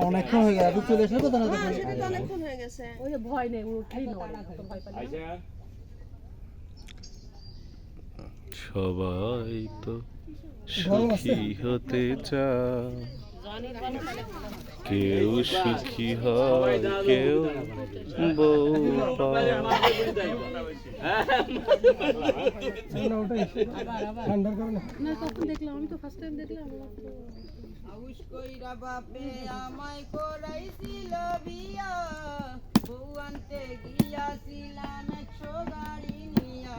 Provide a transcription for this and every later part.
অনেকক্ষণ হয়ে গেছে, চলে এসে তো অনেকক্ষণ হয়ে গেছে। ওই যে ভয় নেই, উঠেই নয়, ভয় পাই না। সবাই তো সুখী হতে চায়, কেউ সুখী হয়, কেউ বউ পায়। না কখন দেখলাম, আমি তো ফার্স্ট টাইম দেখলাম। আউশ কইরা বাপে আমায় করাইছিল বিয়া, বউ আনতে গিয়াছিলাম 100 গাড়ি নিয়া।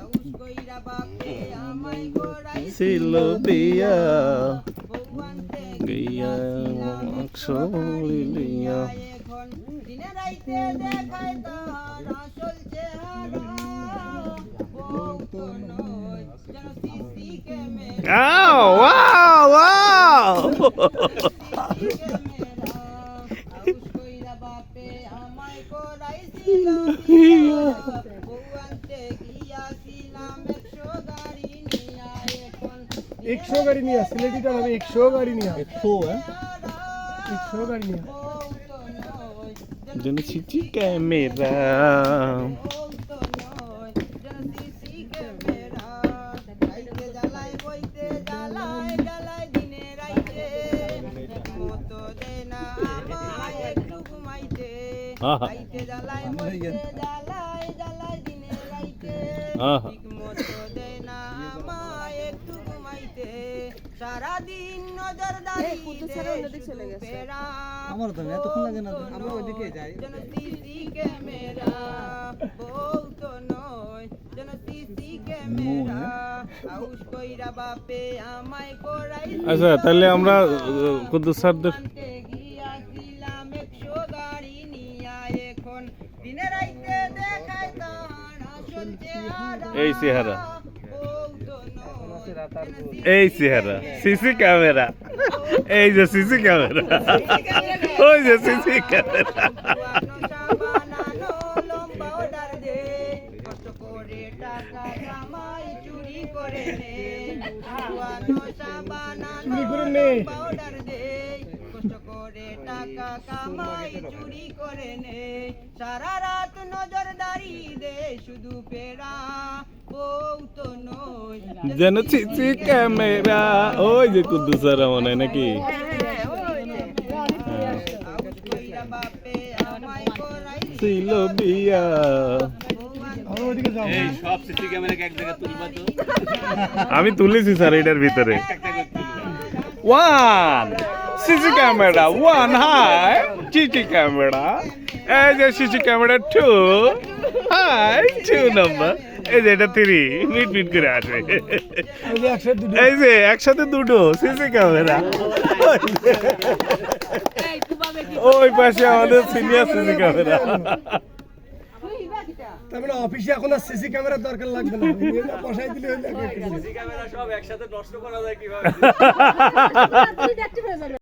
আউশ কইরা বাপে আমায় করাইছিল বিয়া, বউ আনতে গিয়াছিলাম 100 গাড়ি নিয়া। এখন দিনে রাইতে দেখায় তার আসল চেহারা, বউ তো নয় যেন সিসি ক্যামেরা। Wow, wow. একশো গাড়ি নিয়ে সিলেটিটা হবে, 100 গাড়ি নিয়ে 100 গাড়ি নিয়ে যেন সিসি ক্যামেরা। সারাদিন নজরদারি আমার তো এতক্ষণ লাগে না, আমরা ওইদিকে যাই। যেন সিসি ক্যামেরা, বউ তো নয় যেন সিসি ক্যামেরা। আউশ কইরা বাপে আমায় করাই। আচ্ছা, তাহলে আমরা কুদ্দুস স্যারদের গিয়াছিলাম 100 গাড়ি নিয়া। এখন দিনে রাইতে দেখায় তার আসল চেহারা, এই চেহারা, বউ তো নয় এই চেহারা, সিসি ক্যামেরা, এই যে সিসি ক্যামেরা, ওই যে সিসি ক্যামেরা। বানানো লম্বা অর্ডার দে, কষ্ট করে টাকা কামাই চুরি করে নে। বানানো লম্বা অর্ডার দে, কষ্ট করে টাকা কামাই চুরি করে নে। সারা রাত নজরদারি দে শুধু পেরা, বউ তো নয় যেন সিসি ক্যামেরা। ওই যে কুদ্দুস স্যার মনে হয় নাকি? ছিল বিয়া। আমি তুলেছি স্যার এটার ভিতরে। One CC camera, one high CC camera, এই যে সিসি ক্যামেরা 2 হাই 2 নাম্বার, এই যে এটা 3 মিট মিট করে আসবে। এই যে একসাথে দুটো সিসি ক্যামেরা। ওই পাশে আমাদের সিনিয়র সিসি ক্যামেরা। তারপরে অফিসে এখন আর সিসি ক্যামেরার দরকার লাগবে না, বসাই দিলে সিসি ক্যামেরা সব একসাথে নষ্ট করা যায় কিভাবে?